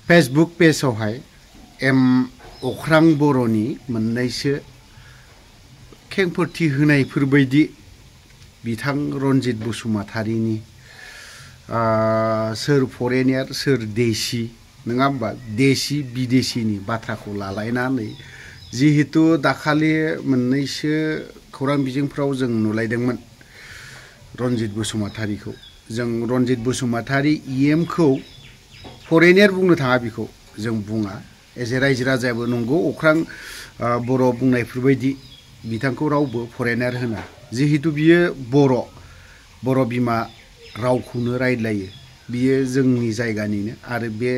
Facebook पेजावहाय M अख्रां बर'नि मोननैसो खेंफोरथि होनायफोरबायदि बिथां रनजित बसुमतारीनि सोर फरेनियार सोर देशी नङा होमबा देशी बिदेशीनि बाथ्राखौ लालायनानै जिहेतु दाखालि मोननैसो खौरां बिजोंफ्राव जों नुलायदोंमोन रनजित बसुमतारीखौ जों रनजित बसुमतारी इएमखौ फरेनियार बुंनो थाङा बेखौ जों बुङा एसे रायजो राजायाबो नंगौ अख्रां बर' बुंनायफोरबायदि बिथांखौ रावबो फरेनियार होना जिहेतु बियो बर' बिमा रावखौनो रायज्लायो बियो जोंनि जायगानिनो आरो बे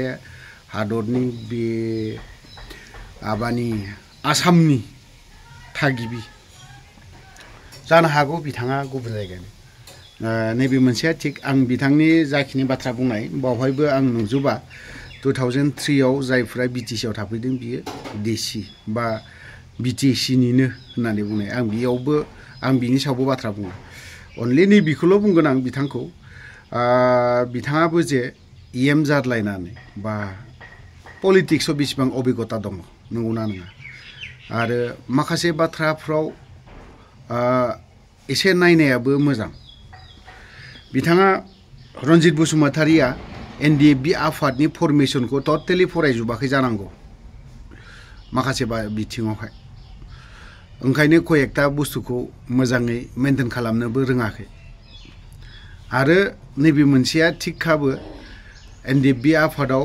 हादरनि बे आसामनि थागिबि जानो हागौ बिथाङा गुबुन जायगानि नैबे मोनसेया थिग आं बिथांनि जाखिनि बाथ्रा बुंनाय बावहायबो आं नुजोबा 2003 आव जायफोरा बिटिसिआव थाफैदों बियो देशी बा बिटिसिनिनो होननानै बुंनाय आं बेयावबो आं बिनि सायावबो बाथ्रा बुङो अनलि नैबेखौल' बुंगोन आं बिथांखौ बिथाङाबो जे इएम जादलायनानै बा पलिटिक्सआव बेसेबां अभिगता दङ नंगौना नङा आरो माखासे बाथ्राफ्राव एसे नायनायाबो मोजां बिथाङा रनजित बसुमतारीया एनडिएफबि आफादनि फरमेसनखौ टटेलि फरायजोबाखै जानांगौ माखासे बिथिङावहाय ओंखायनो कयेकटा बुस्थुखौ मोजाङै मेनटेन खालामनोबो रोङाखै आरो नैबे मोनसेया थिगखाबो एनडिएफबि आफादाव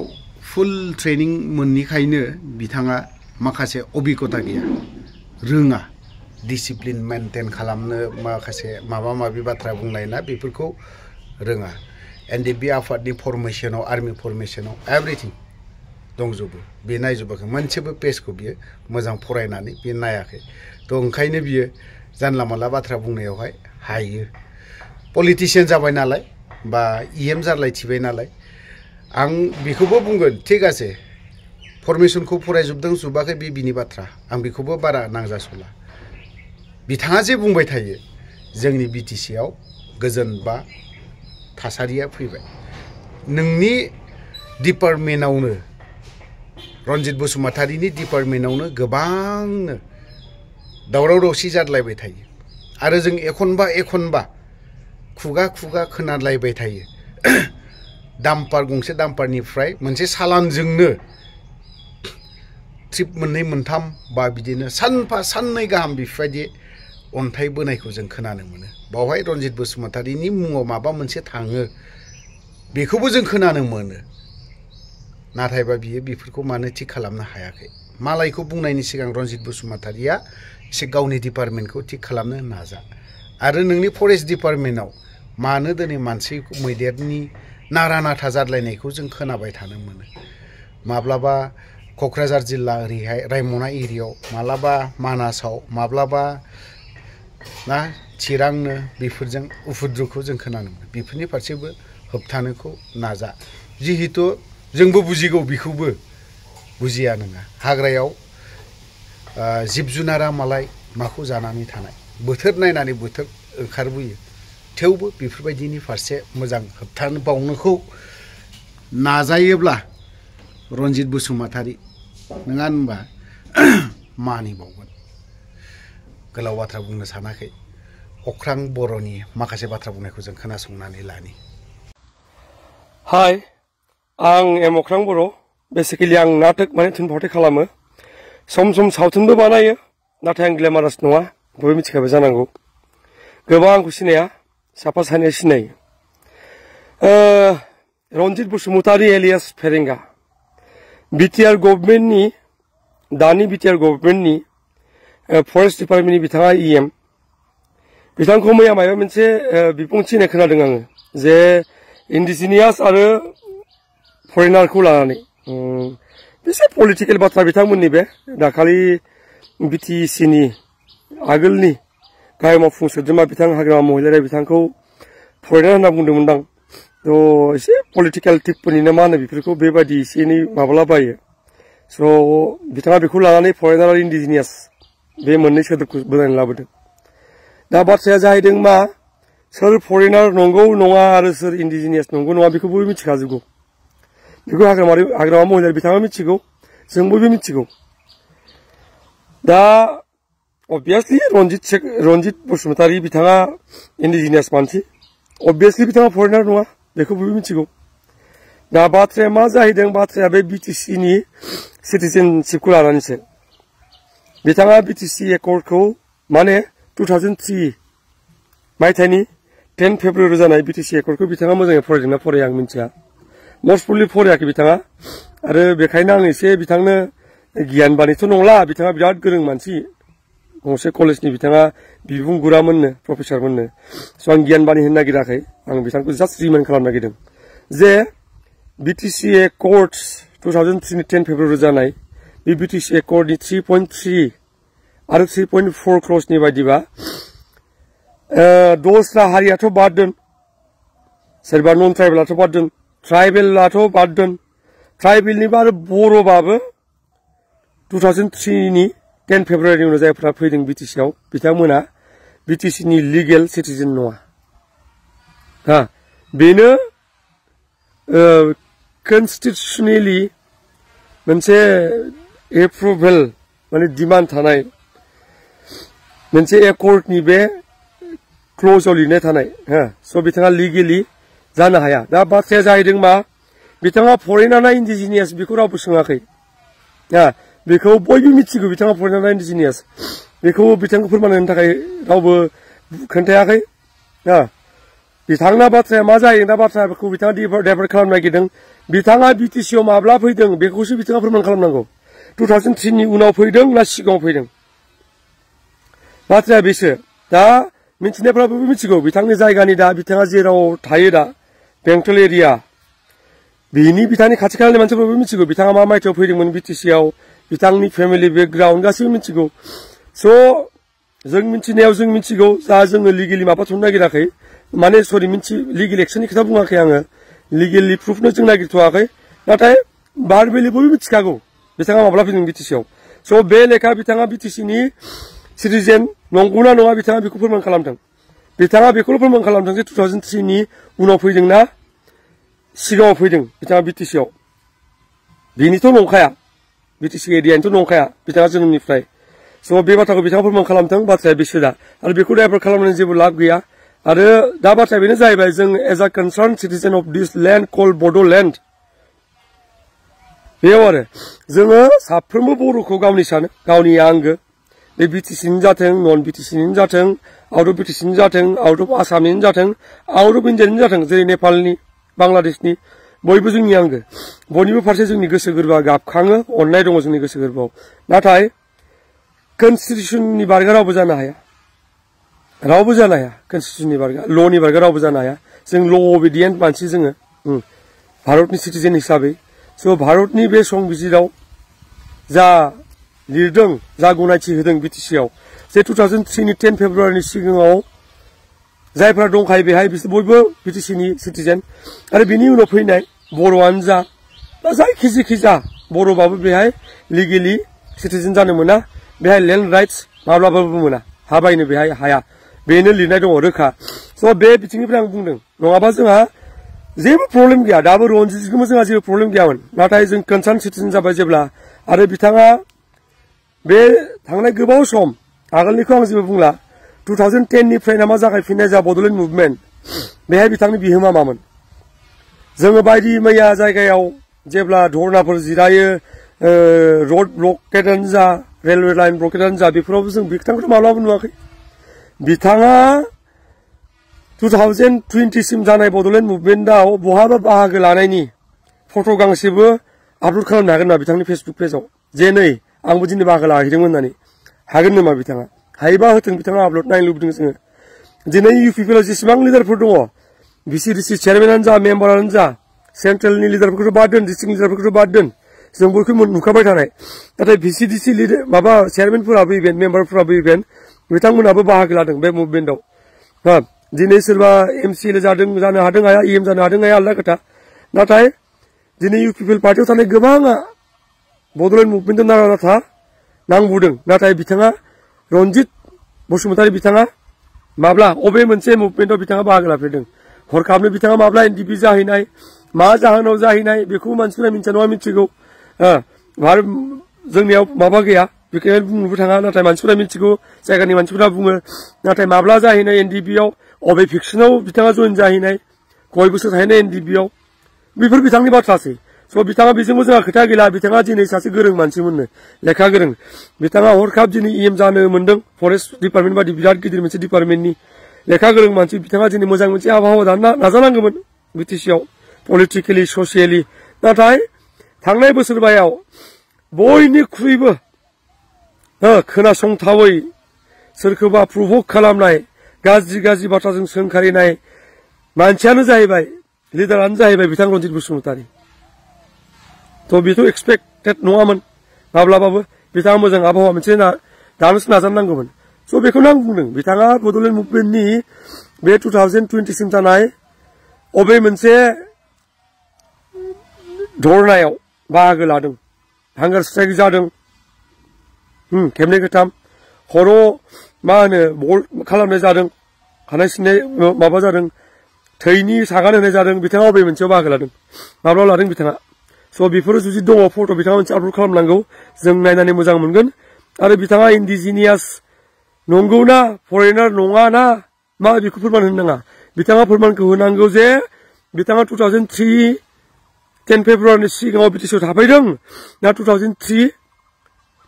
फुल ट्रेनिं मोननिखायनो बिथाङा माखासे अभिगता गैया रोङा डिसिप्लिन मेनटेन खालामनो माखासे माबा माबि बाथ्रा बुंनाय ना बेफोरखौ रोङा एनडिएफबि आफादनि फरमेसनाव आर्मि फरमेसनाव एभ्रिथिं दंजोबो बे नायजोबाखै मोनसेबो पेजखौ बियो मोजां फरायनानै बे नायाखै थ' ओंखायनो बियो जानला मानला बाथ्रा बुंनायावहाय हायो पलिटिशियान जाबाय नालाय बा इएम जारलायथिबाय नालाय आं बेखौबो बुंगोन थिग आसे फरमेसनखौ फरायजोबदों जोबाखै बे बिनि बाथ्रा आं बेखौबो बारा नांजासला बिथाङा जे बुंबाय थायो जोंनि बिटिसिआव गोजोन बा थासारिया फैबाय नोंनि डिपार्टमेन्टआवनो रनजित बसुमतारीनि डिपार्टमेन्टआवनो गोबांनो दावराव दावसि जादलायबाय थायो आरो जों एखनबा खुगा खोनालायबाय थायो दाम्पार गंसे दाम्पारनिफ्राय मोनसे सालानजोंनो ट्रिप मोननै मोनथाम बा बिदिनो सानफा साननै गाहाम बेफोरबायदि अन्थाइ बोनायखौ जों खोनानो मोनो बावहाय रनजित बसुमतारीनि मुङाव माबा मोनसे थाङो बेखौबो जों खोनानो मोनो नाथायबा बियो बेफोरखौ मानो थिग खालामनो हायाखै मालायखौ बुंनायनि सिगां रनजित बसुमतारीया एसे गावनि डिपार्टमेन्टखौ थिग खालामनो नाजा आरो नोंनि फरेस्ट डिपार्टमेन्टआव मानो दिनै मानसि मैदेरनि नारा नाथा जादलायनायखौ जों खोनाबाय थानो मोनो माब्लाबा क'क्राझार जिल्ला ओरैहाय रायमना एरियायाव माब्लाबा मानासाव माब्लाबा ना चिरांनो बेफोरजों उफुद्रुखौ जों खोनानो मोनो बेफोरनि फारसेबो होबथानोखौ नाजा जिहेतु जोंबो बुजिगौ बेखौबो बुजिया नङा हाग्रायाव जिब जुनारा मालाय माखौ जानानै थानाय बोथोर नायनानै बोथोर ओंखारबोयो थेवबो बेफोरबायदिनि फारसे मोजां होबथानो बावनोखौ नाजायोब्ला रनजित बसुमतारी नङा होनबा मानिबावगोन गोलाव बाथ्रा बुंनो सानाखै अख्रां बर'नि माखासे बाथ्रा बुंनायखौ जों खोनासंनानै लानि हाय आं एम अख्रां बर' बेसिकेलि आं नाटक माने थुनफावथाय खालामो सम सावथुनबो बानायो नाथाय आं ग्लेमारास नङा बयबो मिथिखाबाय जानांगौ गोबां आंखौ सिनाया साफा सानैया सिनायो रनजित बसुमतारी एलियास फेरेंगा बिटिआर गभर्नमेन्टनि दानि बिटिआर गभर्नमेन्टनि फरेस्ट डिपार्टमेन्टनि बिथाङा इएम बिथांखौ मैया माबा मोनसे बिबुंथि होनाय खोनादों आङो जे इन्डिजिनियास आरो फरेनारखौ लानानै बेसे पलिटिकेल बाथ्रा बिथांमोननि बे दाखालि बिटिसिनि आगोलनि गाहाय मावफुं सोद्रोमा बिथां हाग्रामा महिलारि बिथांखौ फरेनार होनना बुंदोंमोनदां थ' एसे पलिटिकेल टिपफोरनिनो मा होनो बेफोरखौ बेबायदि एसे एनै माबालाबायो स' बिथाङा बेखौ लानानै फरेनार आरो इन्डिजिनियास बे मोननै सोदोबखौ बोनानै लाबोदों दा बाथ्राया जाहैदों मा सोर फरेनार नंगौ नङा आरो सोर इन्डिजिनियास नंगौ नङा बेखौ बयबो मिथिखाजोबगौ बेखौ हाग्रामा महिलारि बिथाङा मिथिगौ जों बयबो मिथिगौ दा obviously रनजित बसुमतारी बिथाङा इन्डिजिनियास मानसि obviously बिथाङा फरेनार नङा बेखौ बयबो मिथिगौ दा बाथ्राया मा जाहैदों बाथ्राया बे बिटिसि नि सिटिजेनशिपखौ लानानैसो बिथाङा बिटिसि एकर्डखौ माने 2003 मायथाइनि 10 फेब्रुवारि जानाय बिटिसि एकर्डखौ बिथाङा मोजाङै फरायदोंना फराया आं मिथिया मस्ट प्रबेबलि फरायाखै बिथाङा आरो बेखायनो आं एसे बिथांनो गियान बानिथ' नंला बिथाङा बिराद गोरों मानसि गंसे कलेजनि बिथाङा बिबुंगुरामोननो प्रफेसारमोननो स' आं गियान बानि होनो नागिराखै आं बिथांखौ जास्ट रिमाइन्ड खालामनो नागिरदों जे बिटिसि एकर्ड 2003 नि 10 फेब्रुवारि जानाय बे बिटिसि एकर्डनि 3.3 आरो 3.4 क्लजनि बायदिबा दस्रा हारियाथ' बाद दोन सोरबा नन ट्राइबेलाथ' बाद दोन ट्राइबेलाथ' बाद दोन ट्राइबेलनिबा आरो बर'बाबो 2003 नि 10 फेब्रुवारिनि उनाव जायफ्रा फैदों बिटिसिआव बिथांमोना बिटिसिनि लिगेल सिटिजेन नङा हा बेनो कनस्टिट्यूशनली मोनसे एप्रुभेल माने डिमान्ड थानाय मोनसे एकर्डनि बे क्ल'जआव लिरनाय थानाय हा स' बिथाङा लिगेलि जानो हाया दा बाथ्राया जाहैदों मा बिथाङा फरेनार ना इन्डिजिनियास बेखौ रावबो सोङाखै हा बेखौ बयबो मिथिगौ बिथाङा फरेनार ना इन्डिजिनियास बेखौ बिथांखौ फोरमान होनो थाखाय रावबो खोन्थायाखै हा बिथांना बाथ्राया मा जायो दा बाथ्राखौ बिथाङा डाइभार्ट खालामनो नागिरदों बिथाङा बिटिसिआव माब्ला फैदों बेखौसो बिथाङा फोरमान खालामनांगौ 2003 नि उनाव फैदों ना सिगाङाव फैदों बाथ्राया बेसो दा मिथिनायफ्राबो मिथिगौ बिथांनि जायगानि दा बिथाङा जेराव थायो दा बेंटल एरिया बिनि बिथांनि खाथि खालानि मानसिफोराबो मिथिगौ बिथाङा मा मायथाइयाव फैदोंमोन बिटिसिआव बिथांनि फेमिलि बेकग्राउन्ड गासैबो मिथिगौ स' जों मिथिनायाव जों मिथिगौ जा जोङो लिगेलि माबाथ'नो नागिराखै माने सरि लिगेल एक्सननि खोथा बुङाखै आङो लिगेलि प्रुफनो जों नागिरथ'वाखै नाथाय बारबेलि बयबो मिथिखागौ बिथाङा माब्ला फैदों बिटिसिआव स' बे लेखा बिथाङा बिटिसिनि सिटिजेन नंगौना नङा बिथाङा बेखौ फोरमान खालामदों बिथाङा बेखौल' फोरमान खालामदों जे 2003 नि उनाव फैदोंना सिगाङाव फैदों बिथाङा बिटिसिआव बेनिथ' नंखाया बिटिसि एरियानिथ' नंखाया बिथाङा जोनोमनिफ्राय स' बे बाथ्राखौ बिथाङा फोरमान खालामदों बाथ्राया बेसो दा आरो बेखौ डाइभार्ट खालामनानै जेबो लाब गैया आरो दा बाथ्राया बेनो जाहैबाय जों as a concerned citizen of this land call Bodoland बेयाव आरो जोङो साफ्रोमबो बर'खौ गावनि सानो गावनि आंगो बे बिटिसिनि जाथों नन बिटिसिनि जाथों आउट अफ बिटिसिनि जाथों आउट अफ आसामनि जाथों आउट अफ इन्डियानि जाथों जेरै नेपालनि बांलादेशनि बयबो जोंनि आंगो बयनिबो फारसे जोंनि गोसो गोरबोआ गाबखाङो अननाय दङ जोंनि गोसो गोरबोआव नाथाय कनस्टिट्यूशननि बारगा रावबो जानो हाया कनस्टिट्यूशननि बारगा ल'नि बारगा रावबो जानो हाया जों ल' अबिडियेन्ट मानसि जोङो भारतनि सिटिजेन हिसाबै स' भारतनि बे संबिजिराव जा लिरदों जा गनायथि होदों बिटिसिआव जे 2003 नि 10 फेब्रुवारिनि सिगाङाव जायफ्रा दंखायो बेहाय बिसोर बयबो बिटिसिनि सिटिजेन आरो बिनि उनाव फैनाय बर'आनो जा बा जायखि जा बर'बाबो बेहाय लिगेलि सिटिजेन जानो मोना बेहाय लेन्ड राइट्स माब्लाबाबो मोना हा बायनो बेहाय हाया बेनो लिरनाय दङ रोखा स' बे बिथिंनिफ्राय आं बुंदों नङाबा जोंहा जेबो प्रब्लेम गैया दाबो रनजितजोंबो जोंहा जेबो प्रब्लेम गैयामोन नाथाय जों कनसार्न सिटिजेन जाबाय जेब्ला आरो बिथाङा बे थांनाय गोबाव सम आगोलनिखौ आं जेबो बुंला 2010 निफ्राय नामा जागायफिननाय जा बड'लेण्ड मुभमेन्ट बेहाय बिथांनि बिहोमा मामोन जोङो बायदि मैया जायगायाव जेब्ला धरनाफोर जिरायो रड ब्लकेटानो जा रेलवे लाइन ब्लकेटानो जा बेफोरावबो जों बिथांखौ माब्लाबा नुवाखै बिथाङा 2020 सिम जानाय बड'लेण्ड मुभमेन्टआव बहाबा बाहागो लानायनि फट' गांसेबो आपल'ड खालामनो हागोन नामा बिथांनि फेसबुक पेजाव जे नै आंबो दिनै बाहागो लाहैदोंमोन होननानै हागोन नामा बिथाङा हायोबा होथों बिथाङा आपल'ड नायनो लुबैदों जोङो दिनै इउपिपिएलआव जेसेबां लिडारफोर दङ बिसिडिसि चेयारमेनानो जा मेम्बारानो जा सेन्ट्रेलनि लिडारफोरखौथ' बाद दोन डिस्ट्रिक्ट लिडारफोरखौथ' बाद दोन जों बयखौ नुखाबाय थानाय नाथाय बिसिडिसि माबा चेयारमेनफोराबो इभेन मेम्बारफोराबो इभेन बिथांमोनाबो बाहागो लादों बे मुभमेन्टआव हा दिनै सोरबा एमसिएल जानो हादों हाया इएम जानो हादों हाया आलादा खोथा नाथाय दिनै इउपिपिएल पार्टियाव थानाय गोबाङा बड'लेण्ड मुभमेन्टआव नारा नाथा नांबोदों नाथाय बिथाङा रनजित बसुमतारी बिथाङा माब्ला अबे मोनसे मुभमेन्टआव बिथाङा बाहागो लाफेरदों हरखाबनो बिथाङा माब्ला एनडिपि जाहैनाय मा जाहोनाव जाहैनाय बेखौ मानसिफोरा मिथिया नङा मिथिगौ जोंनियाव माबा गैया बेखौ बुंनोबो थाङा नाथाय मानसिफोरा मिथिगौ जायगानि मानसिफोरा बुङो नाथाय माब्ला जाहैनाय एनडिबिआव अबे फिक्सनाव बिथाङा जइन जाहैनाय कय बोसोर थाहैनाय एनडिबिआव बेफोर बिथांनि बाथ्रासै स' बिथाङा बेजोंबो जोंहा खोथा गैला बिथाङा दिनै सासे गोरों मानसिमोननो लेखा गोरों बिथाङा हरखाब दिनै इएम जानो मोन्दों फरेस्ट डिपार्टमेन्ट बादि बिराद गिदिर मोनसे डिपार्टमेन्टनि लेखा गोरों मानसि बिथाङा दिनै मोजां मोनसे आबहावा दानो नाजानांगौमोन बिटिसिआव पलिटिकेलि ससियेलि नाथाय थांनाय बोसोरबायाव बयनिख्रुइबो खोनासंथावै सोरखौबा प्रभक खालामनाय गाज्रि गाज्रि बाथ्राजों सोंखारिनाय मानसियानो जाहैबाय लिडारानो जाहैबाय बिथां रन्जित बसुमतारी थ' बेथ' एक्सपेक्टेड नङामोन माब्लाबाबो बिथाङा मोजां आबहावा मोनसे दानोसो नाजानांगौमोन स' बेखौनो आं बुंदों बिथाङा बड'लेण्ड मुभमेन्टनि बे 2020सिम जानाय अबे मोनसे धरनायाव बाहागो लादों हांगार स्ट्राइक जादों खेबनै खेबथाम खर' मा होनो बल खालामनाय जादों खानाय सिननाय माबा जादों थैनि सागान होनाय जादों बिथाङा अबे मोनसेयाव बाहागो लादों माब्ला लादों बिथाङा स' बेफोरो जुदि दङ फट' बिथाङा मोनसे आपल'ड खालामनांगौ जों नायनानै मोजां मोनगोन आरो बिथाङा इन्डिजिनियास नंगौना फरेनार नङा ना मा बेखौ फोरमान होनो नाङा बिथाङा फोरमानखौ होनांगौ जे बिथाङा 2003 10 फेब्रुवारिनि सिगाङाव बिटिसिआव थाफैदों ना 2003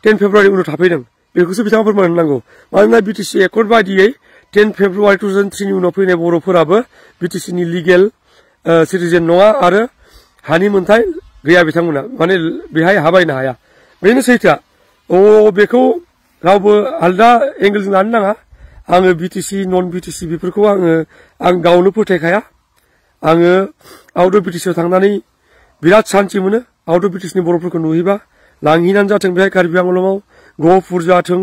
10 फेब्रुवारि उनाव थाफैदों बेखौसो बिथाङा फोरमान होनांगौ मानोना बिटिसि एकर्ड बायदियै 10 फेब्रुवारि 2003नि उनाव फैनाय बर'फोराबो बिटिसिनि लिगेल सिटिजेन नङा आरो हानि मोन्थाय गैया बिथांमोना माने बेहाय हाबायनो हाया बेनो सैथोआ बेखौ रावबो आलदा एंगेलजों लानो नाङा आङो बिटिसि नन बिटिसि बेफोरखौ आं गावनो फोथायखाया आङो आउट अफ बिटिसिआव थांनानै बिराद सान्थि मोनो आउट अफ बिटिसिनि बर'फोरखौ नुहैबा लांहैनानै जाथों बेहाय कार्बि आंलंआव गहपुर जाथों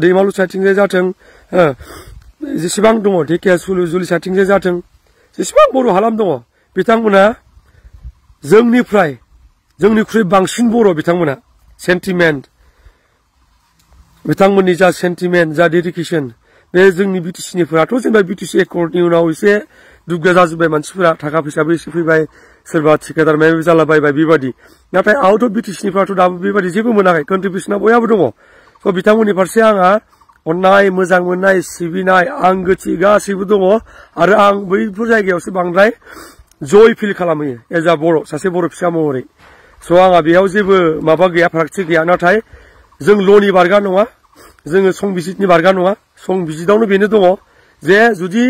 दैमालु साइथिंजाय जाथों जेसेबां दङ ढेकियाजुलि जुलि साइथिंजाय जाथों जेसेबां बर' हालाम दङ बिथांमोना जोंनिख्रुइ बांसिन बर' बिथांमोना सेन्टिमेन्ट बिथांमोननि जा सेन्टिमेन्ट जा डेडिकेसन बे जोंनि बिटिसिनिफोराथ' जेनेबा बिटिसि एकर्डनि उनाव एसे दुग्गा जाजोब्बाय मानसिफोरा थाखा फैसाबो एसे फैबाय सोरबा ठिकादार माबा जालाबायबाय बेबादि नाथाय आउट अफ बिटिसिनिफ्राथ' दाबो बेबादि जेबो मोनाखै कन्ट्रिबिउसना बयहाबो दङ स' बिथांमोननि फारसे आंहा अननाय मोजां मोननाय सिबिनाय आंगोथि गासैबो दङ आरो आं बैफोर जायगायावसो बांद्राय जय फिल खालामहैयो एज आ बर' सासे बर' फिसा महरै स' आंहा बेयाव जेबो माबा गैया फारागथि गैया नाथाय जों ल'नि बारगा नङा जोङो संबिजितनि बारगा नङा संबिजितावनो बेनो दङ जे जुदि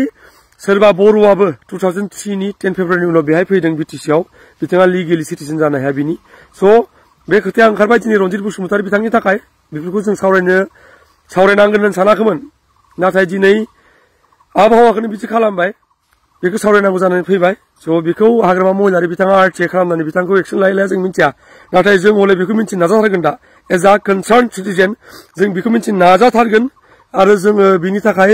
सोरबा बर'आबो 2003नि 10 फेब्रुवारिनि उनाव बेहाय फैदों बिटिसिआव बिथाङा लिगेलि सिटिजेन जानो हाया बिनि स' बे खोथाया ओंखारबाय दिनै रन्जित बसुमतारी बिथांनि थाखाय बेफोरखौ जों सावरायनांगोन होननानै सानाखैमोन नाथाय दिनै आबहावाखौनो बिदि खालामबाय बेखौ सावरायनांगौ जानानै फैबाय स' बेखौ हाग्रामा महिलारि बिथाङा आरटिआइ खालामनानै बिथांखौ एक्सन लाया जों मिथिया नाथाय जों हले बेखौ मिथिनो नाजाथारगोन दा एज आ कनसार्न सिटिजेन जों बेखौ मिथिनो नाजाथारगोन आरो जोङो बिनि थाखाय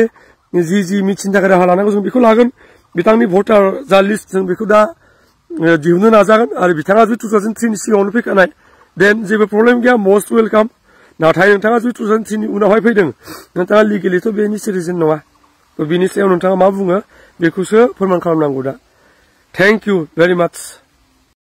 जि मिथिनो थाखाय राहा लानांगौ जों बेखौ लागोन बिथांनि भटार जा लिस्ट जों बेखौ दा दिहुननो नाजागोन आरो बिथाङा जुदि 2003नि सिगाङावनो फैखानाय देन जेबो प्रब्लेम गैया मस्ट वेलकाम नाथाय नोंथाङा जुदि 2003नि उनावहाय फैदों नोंथाङा लिगेलिथ' बेनि सिटिजेन नङा बिनि सायाव नोंथाङा मा बुङो बेखौसो फोरमान खालामनांगौ दा थेंक इउ भेरि माच